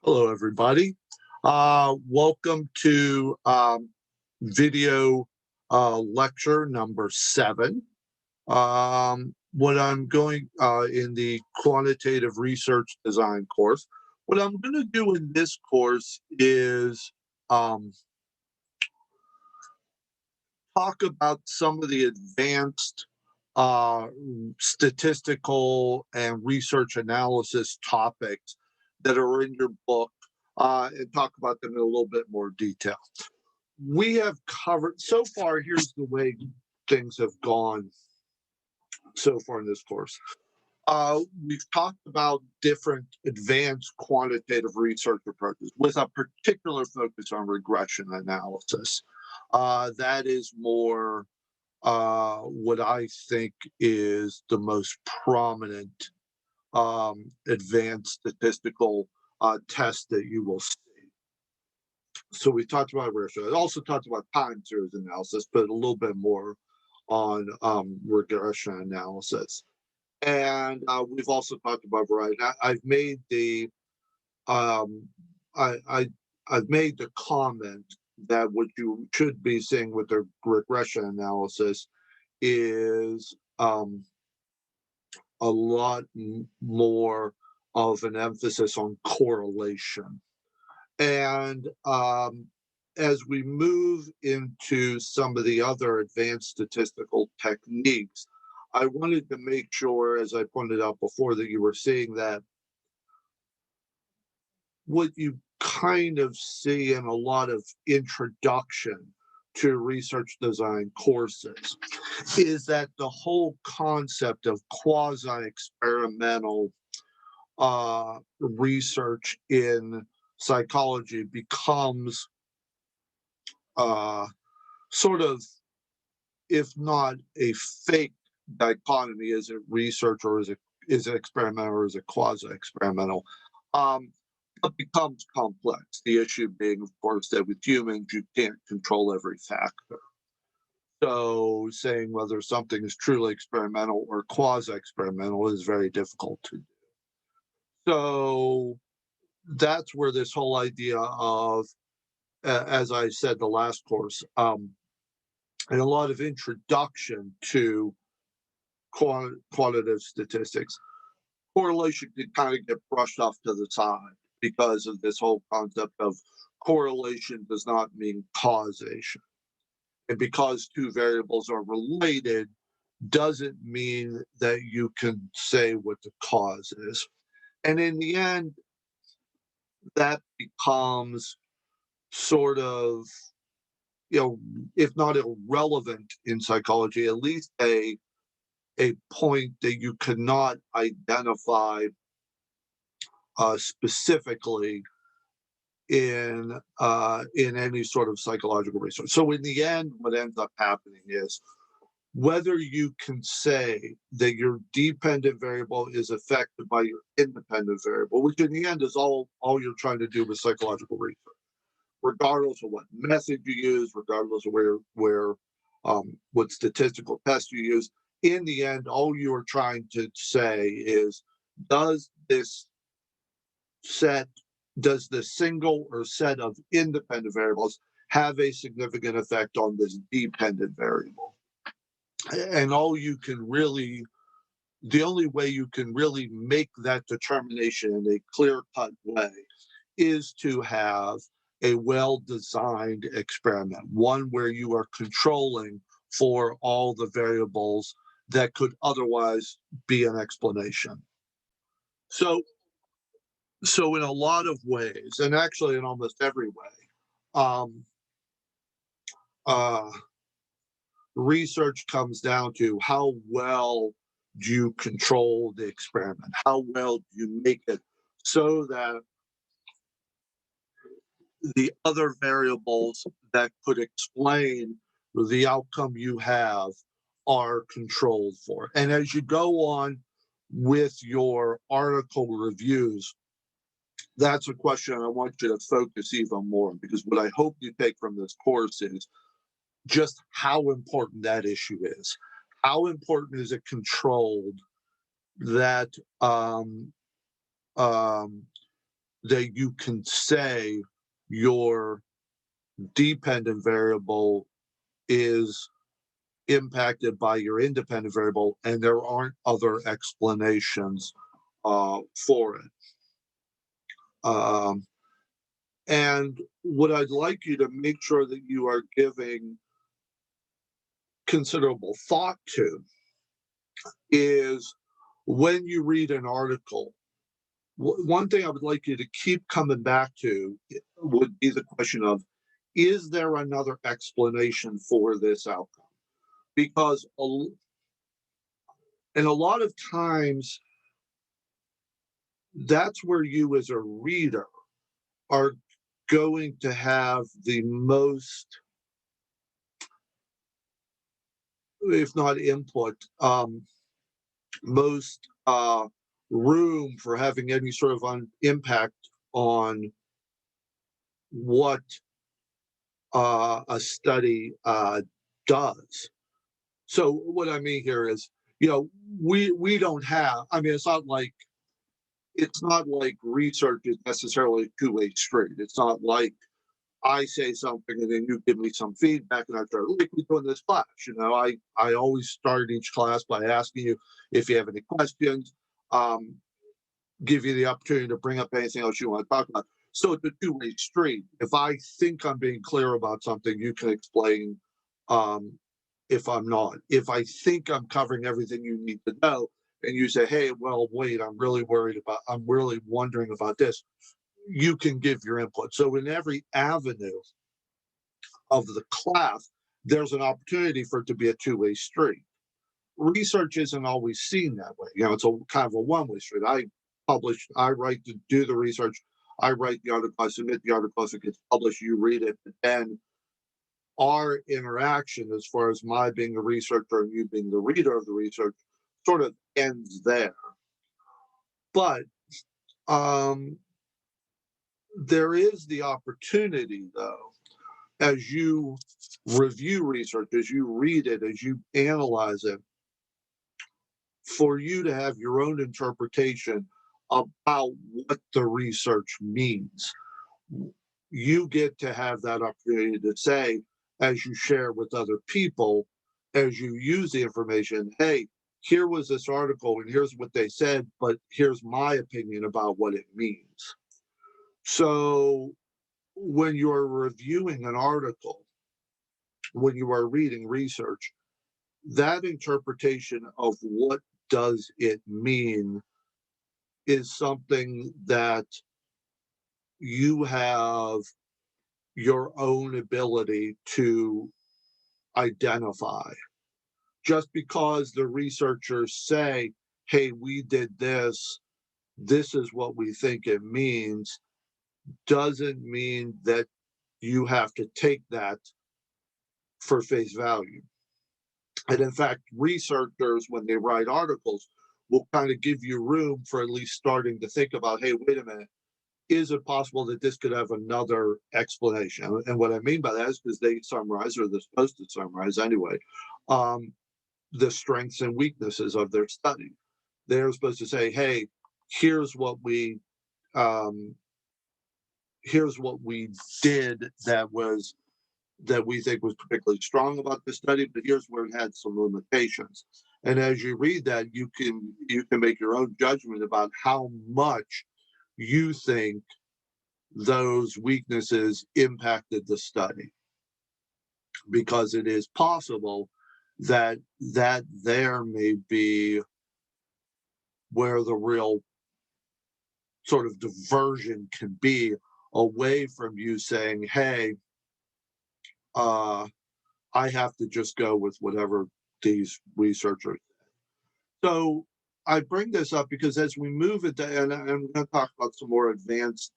Hello, everybody. Welcome to video lecture number 7. What I'm going in the quantitative research design course. What I'm going to do in this course is talk about some of the advanced uh, statistical and research analysis topics that are in your book and talk about them in a little bit more detail. We have covered so far, here's the way things have gone so far in this course. We've talked about different advanced quantitative research approaches with a particular focus on regression analysis. That is more what I think is the most prominent advanced statistical test that you will see. So we talked about regression. I also talked about time series analysis, but a little bit more on regression analysis. And we've also talked about variety. I've made the I've made the comment that what you should be seeing with the regression analysis is a lot more of an emphasis on correlation. And as we move into some of the other advanced statistical techniques, I wanted to make sure, as I pointed out before, that you were seeing that what you kind of see in a lot of introduction to research design courses is that the whole concept of quasi-experimental research in psychology becomes sort of, if not a fake dichotomy, is it research or is it experimental or is it quasi-experimental? It becomes complex. The issue being, of course, that with humans you can't control every factor. So saying whether something is truly experimental or quasi-experimental is very difficult to do. So that's where this whole idea of, as I said the last course, and a lot of introduction to quantitative statistics, correlation can kind of get brushed off to the side because of this whole concept of correlation does not mean causation. And because two variables are related doesn't mean that you can say what the cause is. And in the end, that becomes sort of, if not irrelevant in psychology, at least a point that you cannot identify specifically in any sort of psychological research. So in the end, what ends up happening is whether you can say that your dependent variable is affected by your independent variable, which in the end is all you're trying to do with psychological research, regardless of what method you use, regardless of what statistical test you use. In the end, all you are trying to say is, does this single or set of independent variables have a significant effect on this dependent variable? And the only way you can really make that determination in a clear-cut way is to have a well-designed experiment, one where you are controlling for all the variables that could otherwise be an explanation. So in a lot of ways, and actually in almost every way, research comes down to how well do you control the experiment? How well do you make it so that the other variables that could explain the outcome you have are controlled for? And as you go on with your article reviews, that's a question I want you to focus even more on, because what I hope you take from this course is just how important that issue is. How important is it controlled that that you can say your dependent variable is impacted by your independent variable and there aren't other explanations for it. Um, and what I'd like you to make sure that you are giving considerable thought to is when you read an article, one thing I would like you to keep coming back to would be the question of, is there another explanation for this outcome? Because, and a lot of times, that's where you as a reader are going to have the most, if not input, most room for having any sort of impact on what a study does. So what I mean here is, we don't have. I mean, it's not like research is necessarily a two-way street. It's not like I say something and then you give me some feedback and I try, like we do in this class. I always start each class by asking you if you have any questions, give you the opportunity to bring up anything else you want to talk about. So it's a two-way street. If I think I'm being clear about something, you can explain if I'm not. If I think I'm covering everything you need to know, and you say, hey, well, wait, I'm really wondering about this, you can give your input. So in every avenue of the class, there's an opportunity for it to be a two-way street. Research isn't always seen that way. It's a kind of a one-way street. I write to do the research, I write the article, I submit the article, if it gets published, you read it, but then our interaction, as far as my being the researcher and you being the reader of the research, sort of ends there. But there is the opportunity, though, as you review research, as you read it, as you analyze it, for you to have your own interpretation about what the research means. You get to have that opportunity to say, as you share with other people, as you use the information, hey, here was this article and here's what they said, but here's my opinion about what it means. So when you're reviewing an article, when you are reading research, that interpretation of what does it mean is something that you have your own ability to identify. Just because the researchers say, hey, we did this, this is what we think it means, doesn't mean that you have to take that for face value. And in fact, researchers, when they write articles, will kind of give you room for at least starting to think about, hey, wait a minute, is it possible that this could have another explanation? And what I mean by that is because they summarize, or they're supposed to summarize anyway, the strengths and weaknesses of their study. They're supposed to say, hey, here's what we did that we think was particularly strong about the study, but here's where it had some limitations. And as you read that, you can make your own judgment about how much you think those weaknesses impacted the study, because it is possible that there may be where the real sort of diversion can be away from you saying, hey, I have to just go with whatever these researchers. So I bring this up because as we move into, and I'm going to talk about some more advanced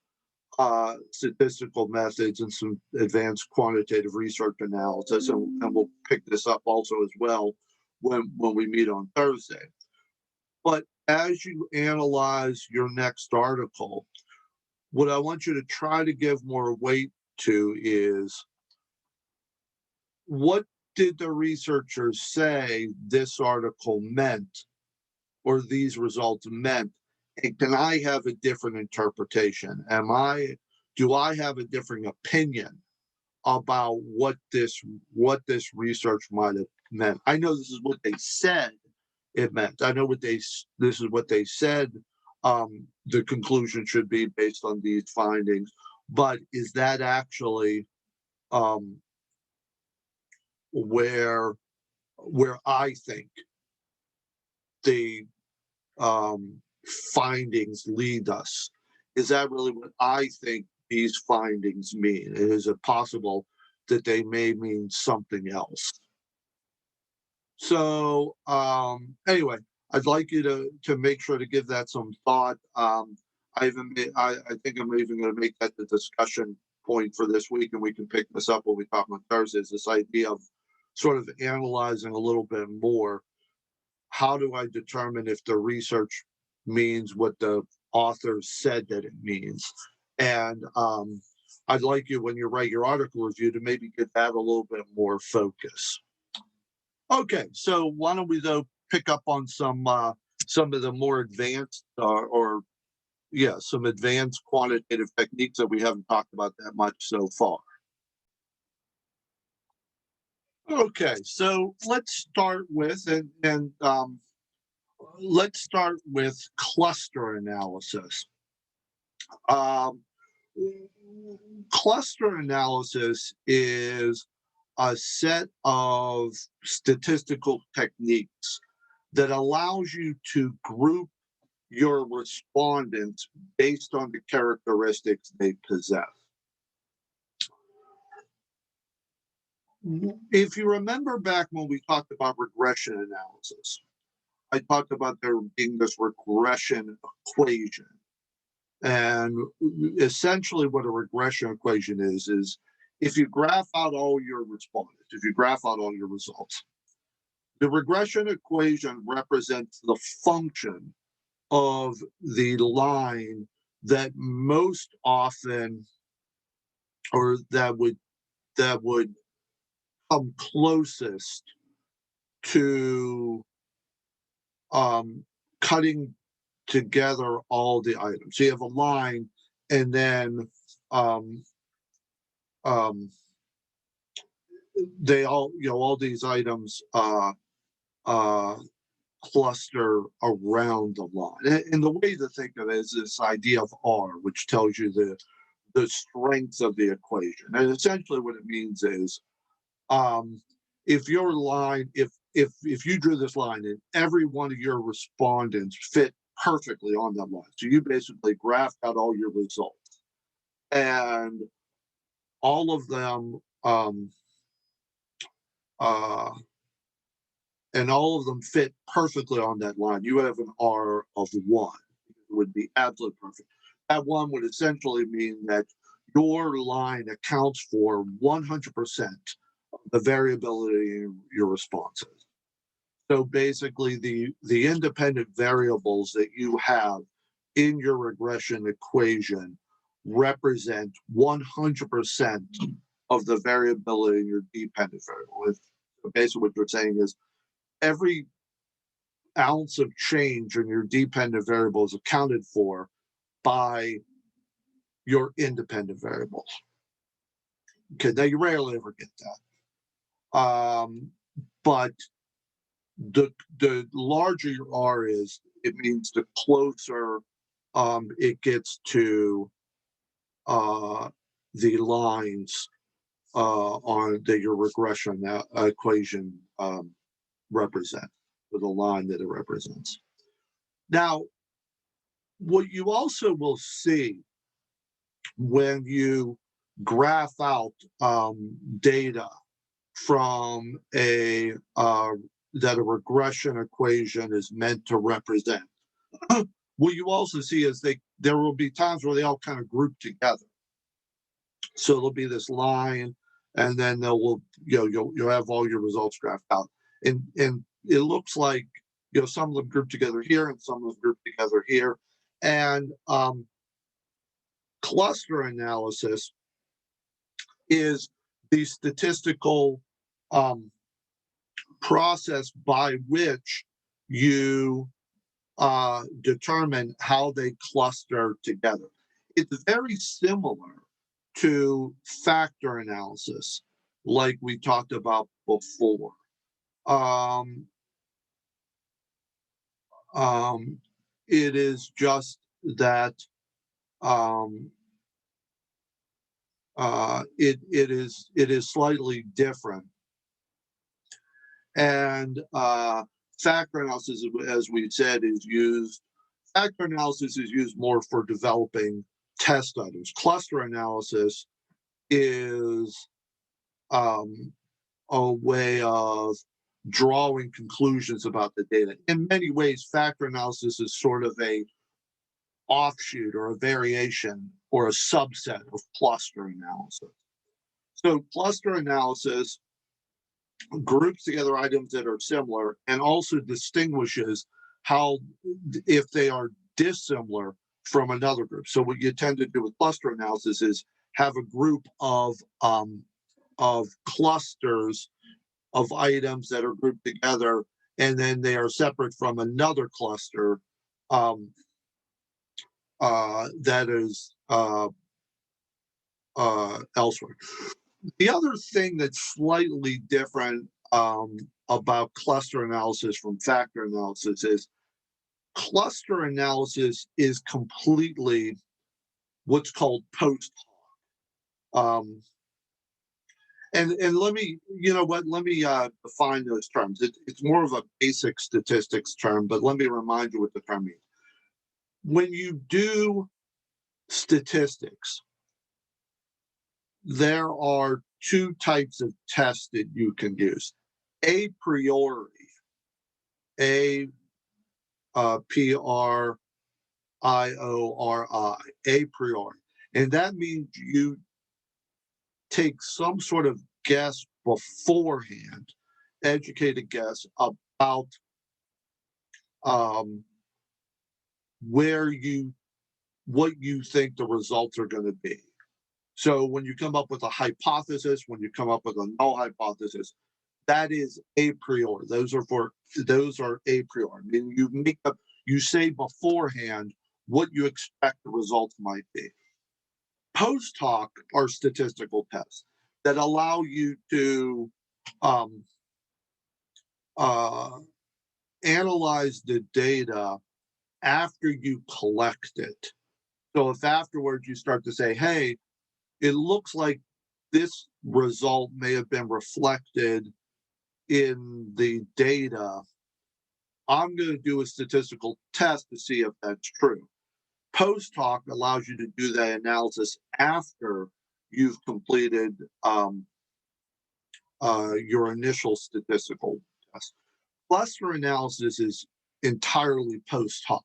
statistical methods and some advanced quantitative research analysis, and we'll pick this up also as well when we meet on Thursday. But as you analyze your next article, what I want you to try to give more weight to is, what did the researchers say this article meant or these results meant, And can I have a different interpretation? Do I have a different opinion about what this research might have meant? I know this is what they said it meant. I know this is what they said the conclusion should be based on these findings, but is that actually um, where I think the um, findings lead us? Is that really what I think these findings mean? And is it possible that they may mean something else? So anyway, I'd like you to make sure to give that some thought. I think I'm even going to make that the discussion point for this week, and we can pick this up when we talk on Thursday. Is this idea of sort of analyzing a little bit more? How do I determine if the research means what the author said that it means? And I'd like you, when you write your article review, to maybe get that a little bit more focus. Okay, so why don't we though pick up on some of the more advanced some advanced quantitative techniques that we haven't talked about that much so far. Okay, so let's start with let's start with cluster analysis. Um, Cluster analysis is a set of statistical techniques that allows you to group your respondents based on the characteristics they possess. If you remember back when we talked about regression analysis, I talked about there being this regression equation. And essentially what a regression equation is if you graph out all your respondents, if you graph out all your results, the regression equation represents the function of the line that most often, or that would come closest to cutting together all the items. So you have a line, and then they all these items cluster around the line. And the way to think of it is this idea of R, which tells you the strength of the equation. And essentially what it means is if your line, if you drew this line and every one of your respondents fit perfectly on that line, so you basically graphed out all your results, and all of them fit perfectly on that line, you have an R of 1. It would be absolutely perfect. That 1 would essentially mean that your line accounts for 100% of the variability in your responses. So basically, the independent variables that you have in your regression equation represent 100% of the variability in your dependent variable. So basically what you're saying is every ounce of change in your dependent variable is accounted for by your independent variables. Okay, now you rarely ever get that. But the larger your R is, it means the closer it gets to the lines on that your regression equation represent, or the line that it represents. Now, what you also will see when you graph out data from that a regression equation is meant to represent, what you also see is there will be times where they all kind of group together. So there'll be this line, and then you'll have all your results graphed out, and it looks like some of them group together here and some of them group together here, and cluster analysis is the statistical process by which you determine how they cluster together. It's very similar to factor analysis, like we talked about before. Um, um, it is just that um, it is slightly different. And factor analysis, as we said, is used. Factor analysis is used more for developing test items. Cluster analysis is um, a way of drawing conclusions about the data. In many ways, factor analysis is sort of a offshoot or a variation or a subset of cluster analysis. So cluster analysis groups together items that are similar and also distinguishes how, if they are dissimilar from another group. So what you tend to do with cluster analysis is have a group of clusters of items that are grouped together, and then they are separate from another cluster um, that is elsewhere. The other thing that's slightly different about cluster analysis from factor analysis is cluster analysis is completely what's called post hoc. And let me, let me define those terms. It's more of a basic statistics term, but let me remind you what the term means. When you do statistics, there are two types of tests that you can use. A priori, A Priori, a priori. And that means you take some sort of guess beforehand, educated guess about um, where what you think the results are going to be. So when you come up with a hypothesis, when you come up with a null hypothesis, that is a priori. Those are a priori. I mean, you say beforehand what you expect the results might be. Post hoc are statistical tests that allow you to um, uh, analyze the data after you collect it. So if afterwards you start to say, hey, it looks like this result may have been reflected in the data, I'm going to do a statistical test to see if that's true. Post hoc allows you to do that analysis after you've completed your initial statistical test. Cluster analysis is entirely post hoc.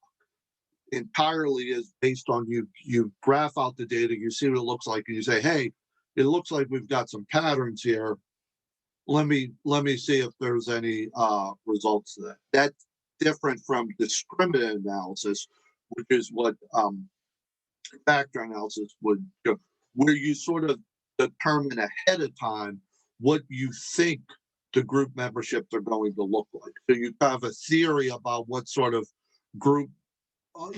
Entirely is based on you graph out the data, you see what it looks like, and you say, hey, it looks like we've got some patterns here. Let me see if there's any results to that. That's different from discriminant analysis, which is what factor analysis would do, where you sort of determine ahead of time what you think the group memberships are going to look like. So you have a theory about what sort of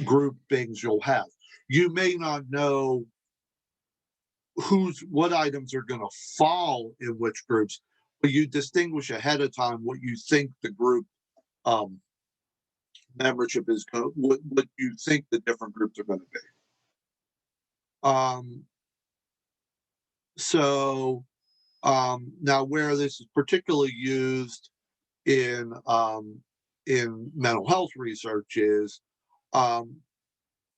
groupings you'll have. You may not know what items are going to fall in which groups, but you distinguish ahead of time what you think the group membership is going, what you think the different groups are going to be. So now, where this is particularly used in mental health research is,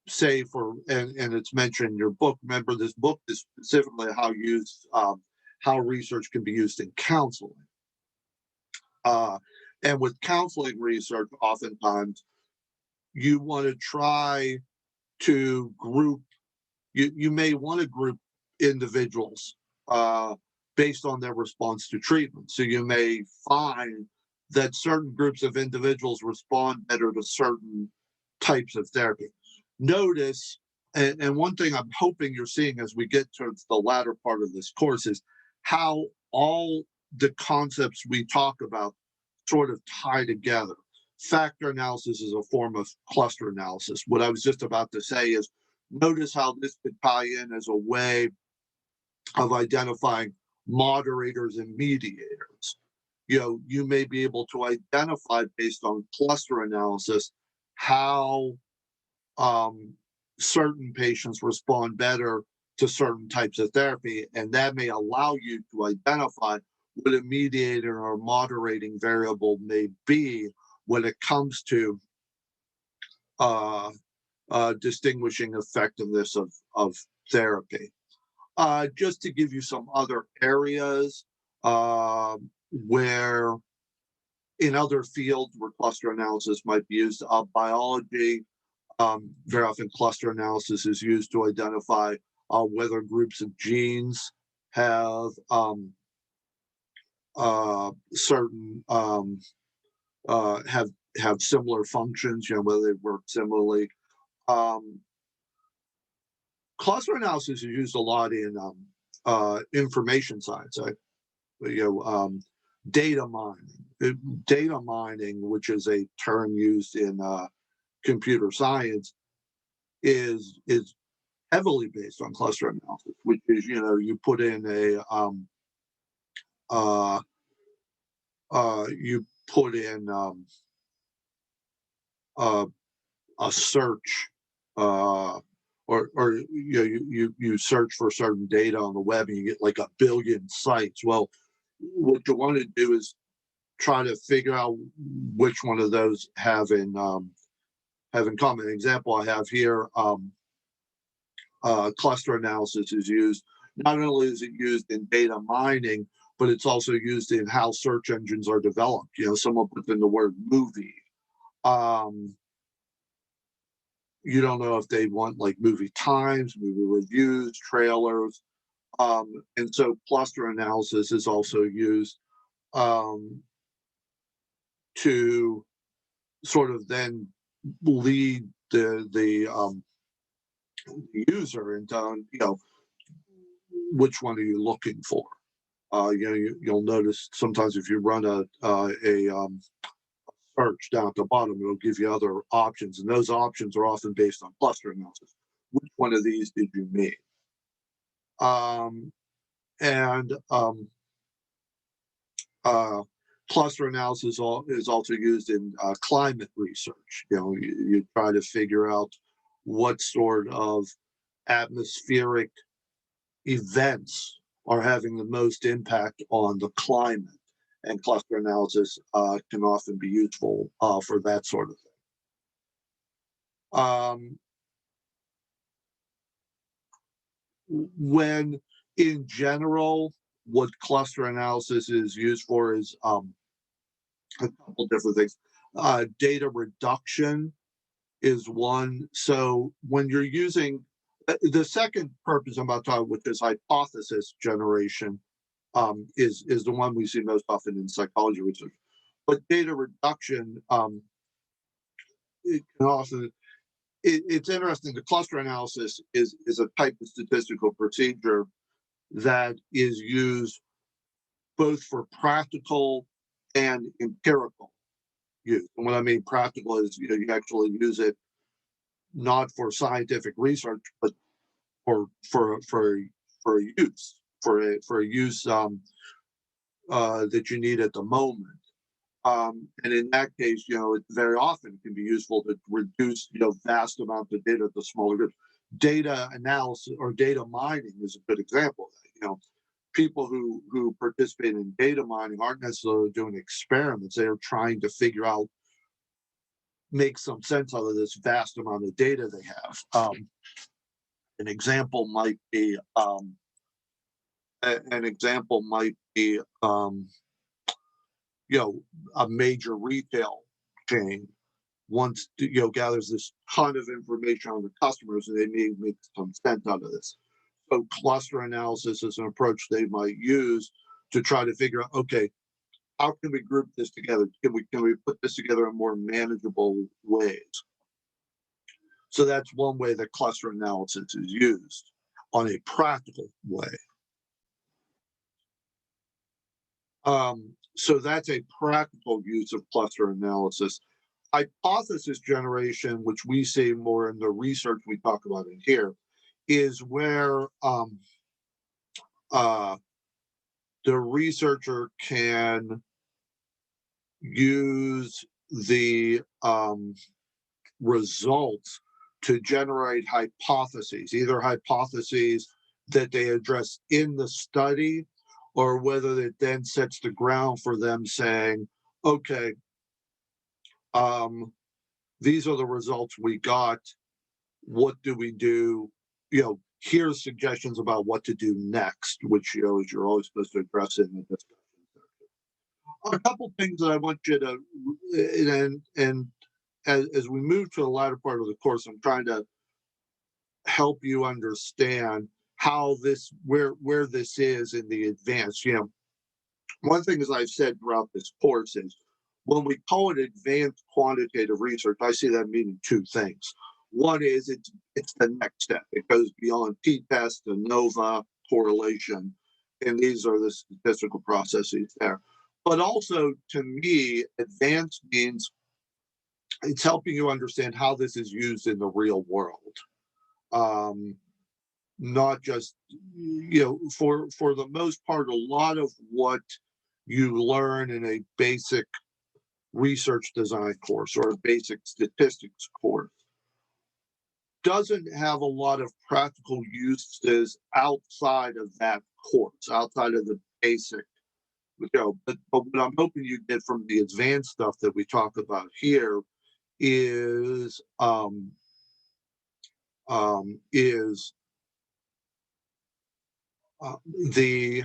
say and it's mentioned in your book. Remember, this book is specifically how research can be used in counseling. And with counseling research, oftentimes you want to try to group. You may want to group individuals based on their response to treatment. So you may find that certain groups of individuals respond better to certain types of therapy. Notice, and one thing I'm hoping you're seeing as we get towards the latter part of this course is how all the concepts we talk about sort of tie together. factor analysis is a form of cluster analysis. What I was just about to say is notice how this could tie in as a way of identifying moderators and mediators. You may be able to identify based on cluster analysis how certain patients respond better to certain types of therapy, and that may allow you to identify what a mediator or moderating variable may be when it comes to distinguishing effectiveness of therapy. Just to give you some other areas where in other fields where cluster analysis might be used, biology, very often cluster analysis is used to identify whether groups of genes have certain have similar functions, whether they work similarly. Cluster analysis is used a lot in information science. Data mining. Data mining, which is a term used in computer science, is heavily based on cluster analysis, which is you put in a search, or you search for certain data on the web and you get like 1 billion sites. Well, what you want to do is try to figure out which one of those have in common. An example I have here, cluster analysis is used. Not only is it used in data mining, but it's also used in how search engines are developed. Someone put in the word movie. You don't know if they want like movie times, movie reviews, trailers. And so cluster analysis is also used to sort of then lead the user into which one are you looking for. You'll notice sometimes if you run a search down at the bottom, it'll give you other options, and those options are often based on cluster analysis. Which one of these did you mean? Cluster analysis is also used in climate research. You try to figure out what sort of atmospheric events are having the most impact on the climate, and cluster analysis can often be useful for that sort of thing. When in general, what cluster analysis is used for is a couple different things. Data reduction is one. So when you're using the second purpose I'm about to talk about, which is hypothesis generation, is the one we see most often in psychology research. But data reduction, it's interesting. The cluster analysis is a type of statistical procedure that is used both for practical and empirical use. And what I mean practical is you actually use it not for scientific research, but for use that you need at the moment. And in that case, it very often can be useful to reduce vast amounts of data to smaller groups. Data analysis or data mining is a good example of that. People who participate in data mining aren't necessarily doing experiments. They are trying to figure out, make some sense out of this vast amount of data they have. An example might be a major retail chain once gathers this ton of information on the customers, and they may make some sense out of this. So cluster analysis is an approach they might use to try to figure out, okay, how can we group this together? Can we put this together in more manageable ways? So that's one way that cluster analysis is used on a practical way. So that's a practical use of cluster analysis. Hypothesis generation, which we see more in the research we talk about in here, is where uh, the researcher can use the results to generate hypotheses, either hypotheses that they address in the study, or whether it then sets the ground for them saying, okay, these are the results we got. What do we do? Here's suggestions about what to do next, which is you're always supposed to address in the discussion. A couple things that I want you to, and as we move to the latter part of the course, I'm trying to help you understand how where this is in the advanced. One thing, as I've said throughout this course, is when we call it advanced quantitative research, I see that meaning two things. One is it's the next step. It goes beyond t-test, ANOVA, correlation, and these are the statistical processes there. But also, to me, advanced means it's helping you understand how this is used in the real world. Not just, for the most part, a lot of what you learn in a basic research design course or a basic statistics course doesn't have a lot of practical uses outside of that course, outside of the basic, but what I'm hoping you get from the advanced stuff that we talk about here is the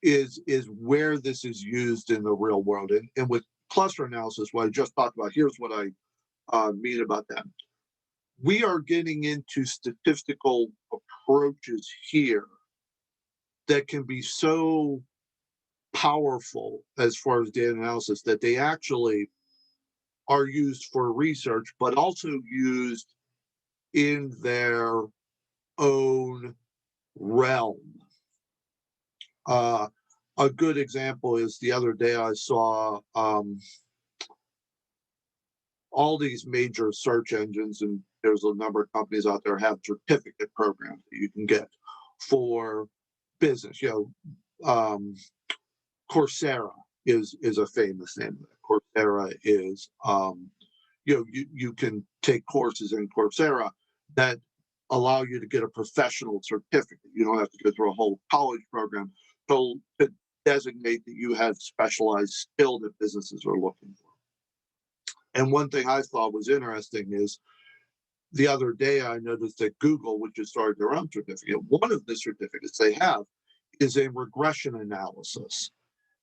is where this is used in the real world, and with cluster analysis, what I just talked about. Here's what I mean about that. We are getting into statistical approaches here that can be so powerful as far as data analysis that they actually are used for research, but also used in their own realm. A good example is the other day I saw all these major search engines, and there's a number of companies out there have certificate programs that you can get for business. Coursera is a famous name. Coursera is you can take courses in Coursera that allow you to get a professional certificate. You don't have to go through a whole college program to designate that you have specialized skill that businesses are looking for. And one thing I thought was interesting is the other day I noticed that Google, which has started their own certificate, one of the certificates they have is a regression analysis.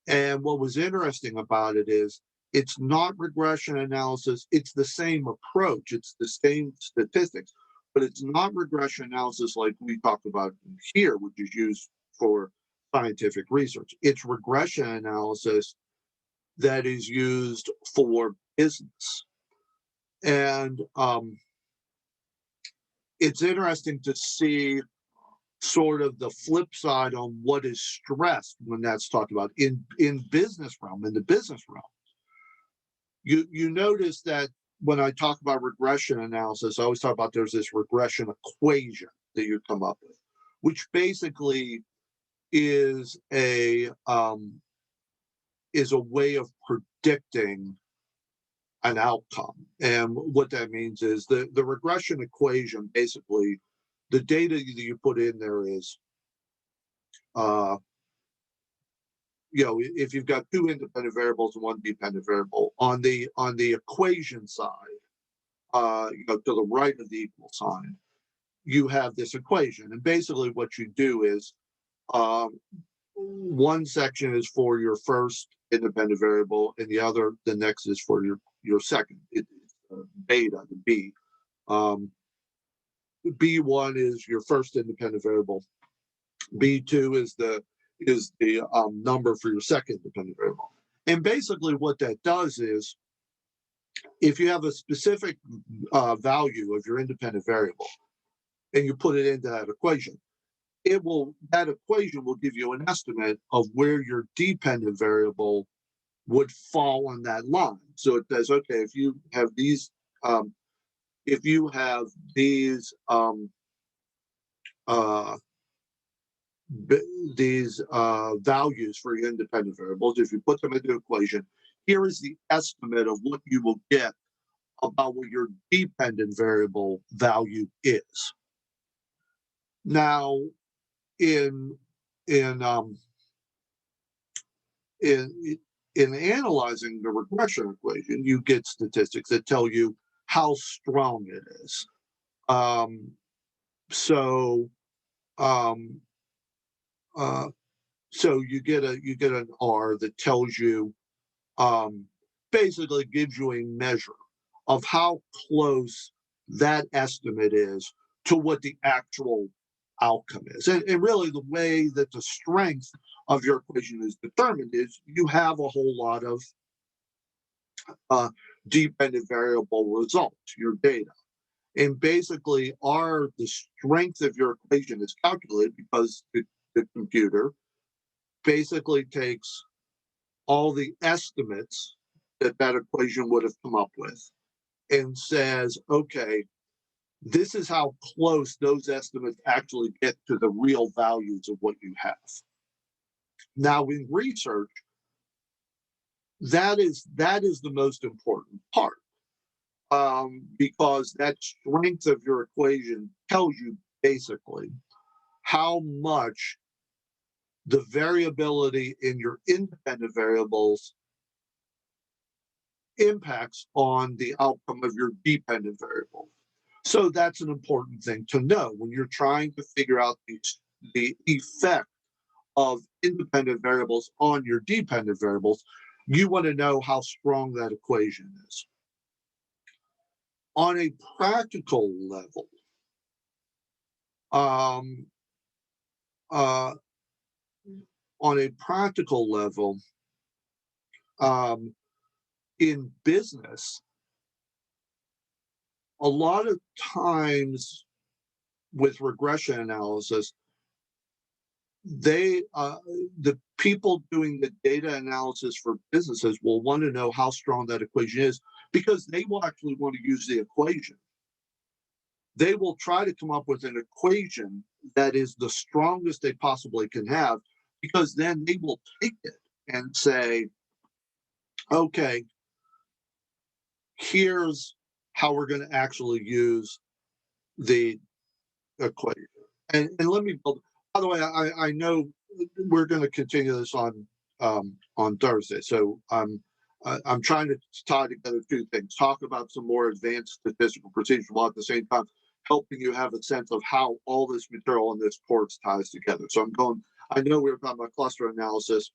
And what was interesting about it is it's not regression analysis. It's the same approach. It's the same statistics, but it's not regression analysis like we talked about here, which is used for scientific research. It's regression analysis that is used for business. And it's interesting to see sort of the flip side on what is stressed when that's talked about in business realm, in the business realm. You notice that when I talk about regression analysis, I always talk about there's this regression equation that you come up with, which basically is a way of predicting an outcome. And what that means is the regression equation, basically, the data that you put in there is, if you've got two independent variables and one dependent variable, on the equation side, to the right of the equal sign, you have this equation. And basically what you do is, one section is for your first independent variable, and the next is for your second. It's beta, the B. B1 is your first independent variable. B2 is the number for your second independent variable. And basically what that does is, if you have a specific value of your independent variable and you put it into that equation, that equation will give you an estimate of where your dependent variable would fall on that line. So it says, okay, um, if you have these uh, values for your independent variables, if you put them into the equation, here is the estimate of what you will get about what your dependent variable value is. Now, in in um, in in analyzing the regression equation, you get statistics that tell you how strong it is. Um, so um, uh, so you get an R that tells you um, basically gives you a measure of how close that estimate is to what the actual outcome is. And really, the way that the strength of your equation is determined is you have a whole lot of uh, dependent variable results, your data. And basically, the strength of your equation is calculated because the computer basically takes all the estimates that that equation would have come up with and says, okay, this is how close those estimates actually get to the real values of what you have. Now, in research, that is the most important part, because that strength of your equation tells you basically how much the variability in your independent variables impacts on the outcome of your dependent variable. So that's an important thing to know when you're trying to figure out the effect of independent variables on your dependent variables. You want to know how strong that equation is. On a practical level, um, uh, on a practical level, um, in business, a lot of times with regression analysis, they the people doing the data analysis for businesses will want to know how strong that equation is because they will actually want to use the equation. They will try to come up with an equation that is the strongest they possibly can have because then they will take it and say, okay, here's how we're going to actually use the equation. And let me build. By the way, I know we're going to continue this on Thursday, so I'm trying to tie together two things: talk about some more advanced statistical procedures, while at the same time helping you have a sense of how all this material in this course ties together. So I'm going. I know we were talking about cluster analysis,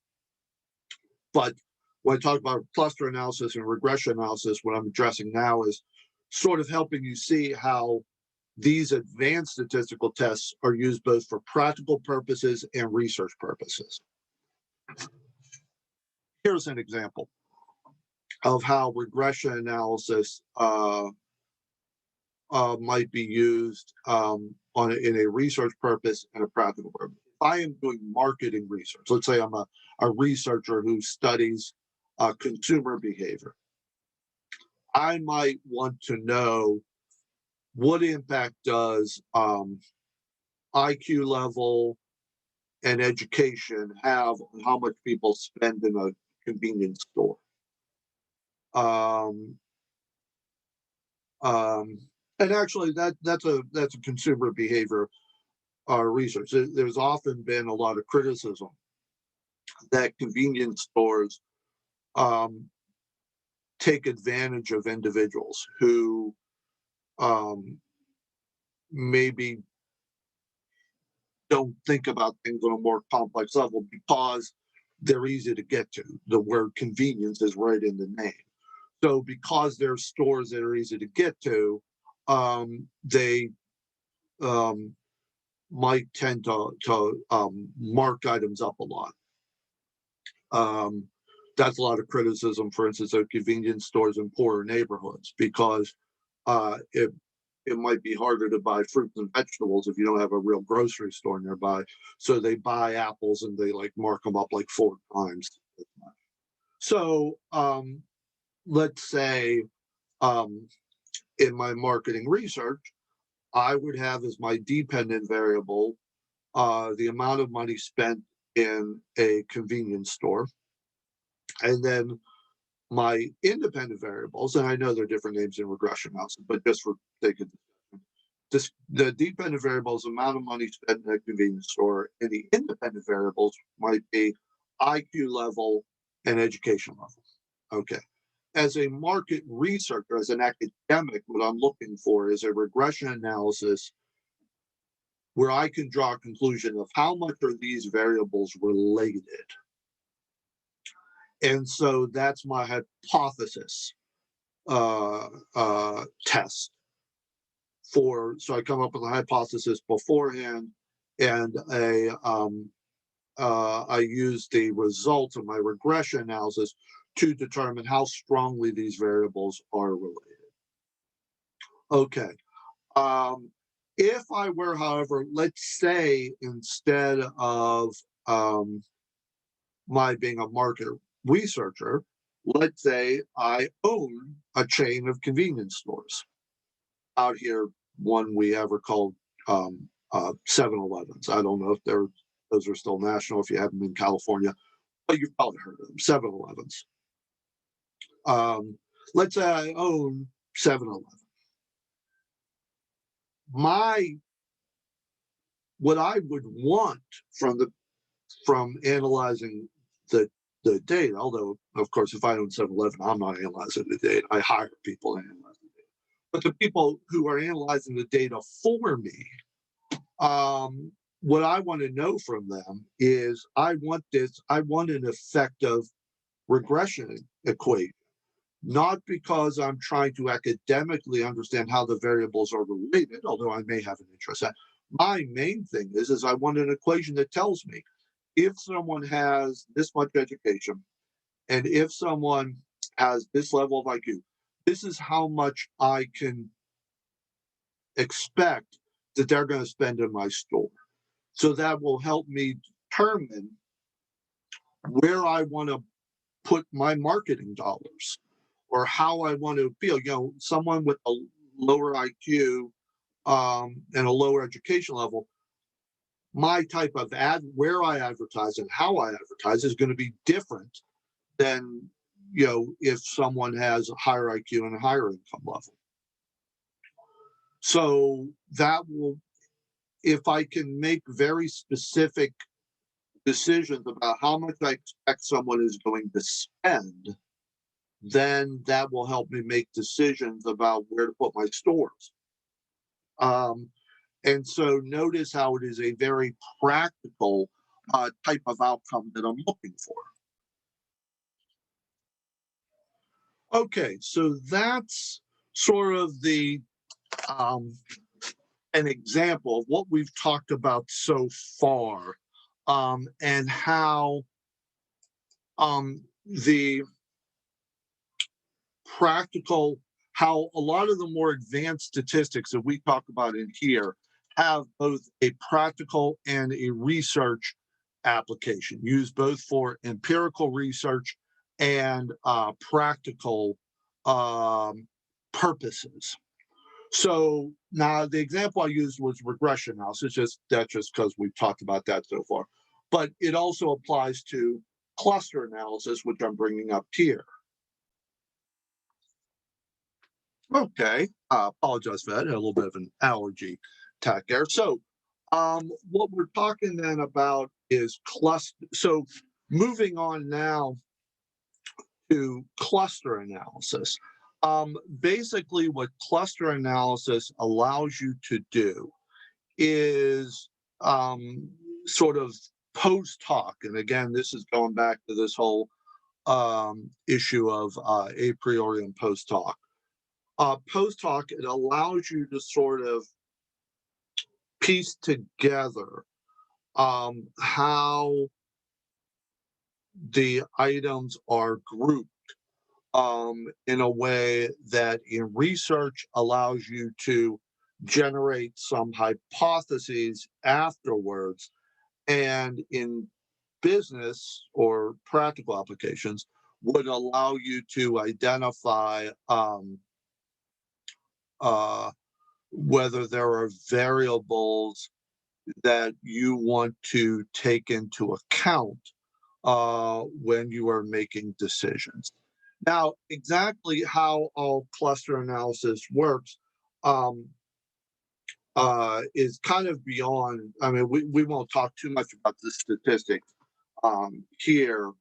but when I talk about cluster analysis and regression analysis, what I'm addressing now is sort of helping you see how these advanced statistical tests are used both for practical purposes and research purposes. Here's an example of how regression analysis might be used in a research purpose and a practical purpose. If I am doing marketing research, let's say I'm a researcher who studies consumer behavior, I might want to know what impact does IQ level and education have on how much people spend in a convenience store. Um, um, and actually, that's a consumer behavior research. There's often been a lot of criticism that convenience stores um, take advantage of individuals who um, maybe don't think about things on a more complex level because they're easy to get to. The word convenience is right in the name. So because there's stores that are easy to get to, they might tend to mark items up a lot. Um, that's a lot of criticism, for instance, of convenience stores in poorer neighborhoods because it might be harder to buy fruits and vegetables if you don't have a real grocery store nearby. So they buy apples and they like mark them up like 4 times. So let's say um, in my marketing research, I would have as my dependent variable the amount of money spent in a convenience store. And then my independent variables, and I know there are different names in regression analysis, but just for sake of this, the dependent variables, amount of money spent in a convenience store, and the independent variables might be IQ level and education level. Okay. As a market researcher, as an academic, what I'm looking for is a regression analysis where I can draw a conclusion of how much are these variables related. And so that's my hypothesis test for, so I come up with a hypothesis beforehand and I use the results of my regression analysis to determine how strongly these variables are related. Okay. If I were, however, let's say instead of my being a market researcher, let's say I own a chain of convenience stores out here, one we ever called 7-Elevens. I don't know if those are still national if you have them in California, but you've probably heard of them, 7-Elevens. Let's say I own 7-Eleven. What I would want from analyzing the data, although of course if I own 7-Eleven, I'm not analyzing the data. I hire people to analyze the data. But the people who are analyzing the data for me, what I want to know from them is I want an effective regression equation, not because I'm trying to academically understand how the variables are related, although I may have an interest in that. My main thing is I want an equation that tells me if someone has this much education and if someone has this level of IQ, this is how much I can expect that they're going to spend in my store. So that will help me determine where I want to put my marketing dollars or how I want to feel. Someone with a lower IQ and a lower education level, my type of where I advertise and how I advertise is going to be different than if someone has a higher IQ and a higher income level. So that will, if I can make very specific decisions about how much I expect someone is going to spend, then that will help me make decisions about where to put my stores. And so notice how it is a very practical type of outcome that I'm looking for. Okay, so that's sort of an example of what we've talked about so far, and how the practical, how a lot of the more advanced statistics that we talk about in here have both a practical and a research application, used both for empirical research and practical purposes. So now the example I used was regression analysis, that's just because we've talked about that so far. But it also applies to cluster analysis, which I'm bringing up here. Okay, apologize for that. I had a little bit of an allergy attack there. So what we're talking then about is cluster. So moving on now to cluster analysis. Basically, what cluster analysis allows you to do is sort of post hoc. And again, this is going back to this whole issue of a priori and post hoc. Post hoc, it allows you to sort of piece together how the items are grouped in a way that in research allows you to generate some hypotheses afterwards, and in business or practical applications would allow you to identify uh, whether there are variables that you want to take into account when you are making decisions. Now, exactly how all cluster analysis works um, is kind of beyond. I mean, we won't talk too much about the statistics here,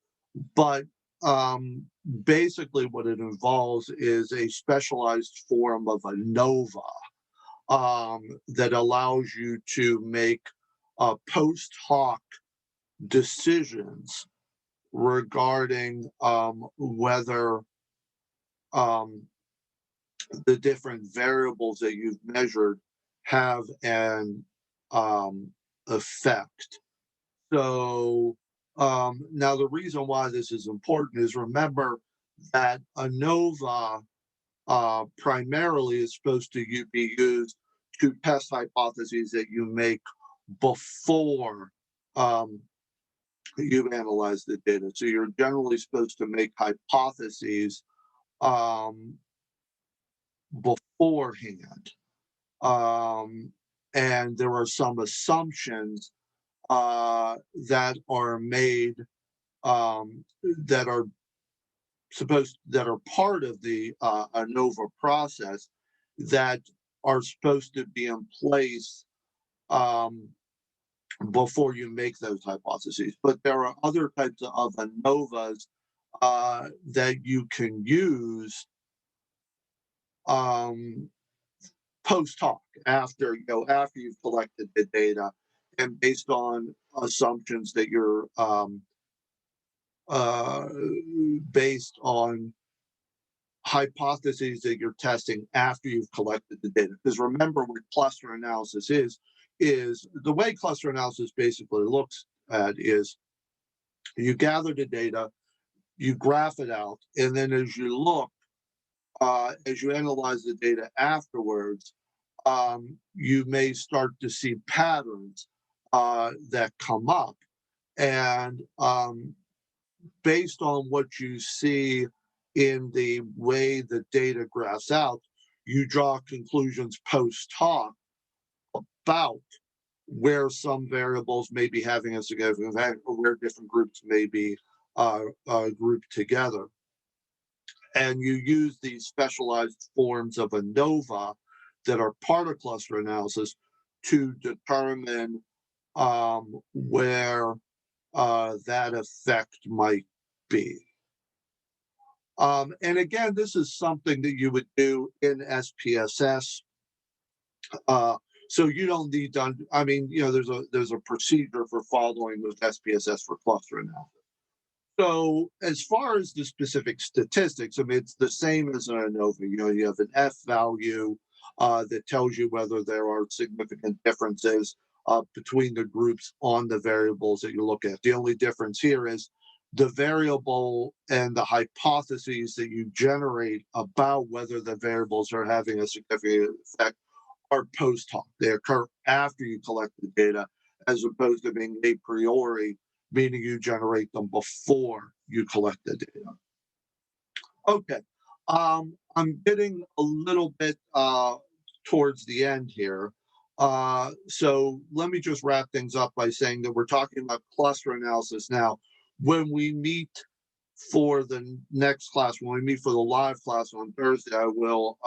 but um, basically what it involves is a specialized form of ANOVA that allows you to make post hoc decisions regarding whether um, the different variables that you've measured have an effect. So now the reason why this is important is remember that ANOVA primarily is supposed to be used to test hypotheses that you make before um, you analyze the data. So you're generally supposed to make hypotheses um, beforehand. Um, and there are some assumptions that are made that are that are part of the ANOVA process that are supposed to be in place um, before you make those hypotheses. But there are other types of ANOVAs that you can use um, post hoc after after you've collected the data and based on assumptions that you're uh, based on hypotheses that you're testing after you've collected the data. Because remember what cluster analysis is the way cluster analysis basically looks at is you gather the data, you graph it out, and then as you look, as you analyze the data afterwards, you may start to see patterns that come up. And based on what you see in the way the data graphs out, you draw conclusions post hoc about where some variables may be having a significant effect or where different groups may be grouped together. And you use these specialized forms of ANOVA that are part of cluster analysis to determine where that effect might be. And again, this is something that you would do in SPSS. So you don't need to. I mean, there's a procedure for following with SPSS for cluster analysis. So as far as the specific statistics, I mean, it's the same as an ANOVA. You have an F value that tells you whether there are significant differences between the groups on the variables that you look at. The only difference here is the variable and the hypotheses that you generate about whether the variables are having a significant effect are post hoc. They occur after you collect the data, as opposed to being a priori, meaning you generate them before you collect the data. Okay, I'm getting a little bit towards the end here. So let me just wrap things up by saying that we're talking about cluster analysis now. When we meet for the next class, when we meet for the live class on Thursday, I will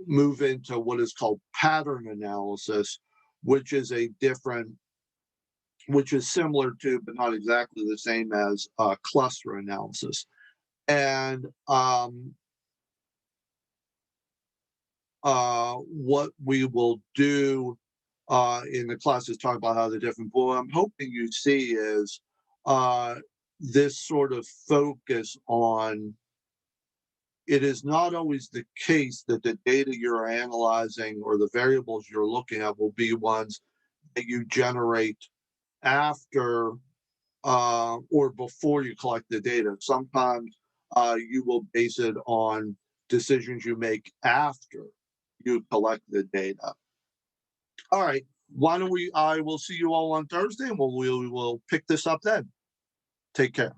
move into what is called pattern analysis, which is which is similar to, but not exactly the same as cluster analysis. And what we will do in the class is talk about how the different, what I'm hoping you see is this sort of focus on it is not always the case that the data you're analyzing or the variables you're looking at will be ones that you generate after or before you collect the data. Sometimes you will base it on decisions you make after you collect the data. All right. Why don't I will see you all on Thursday and we will pick this up then. Take care.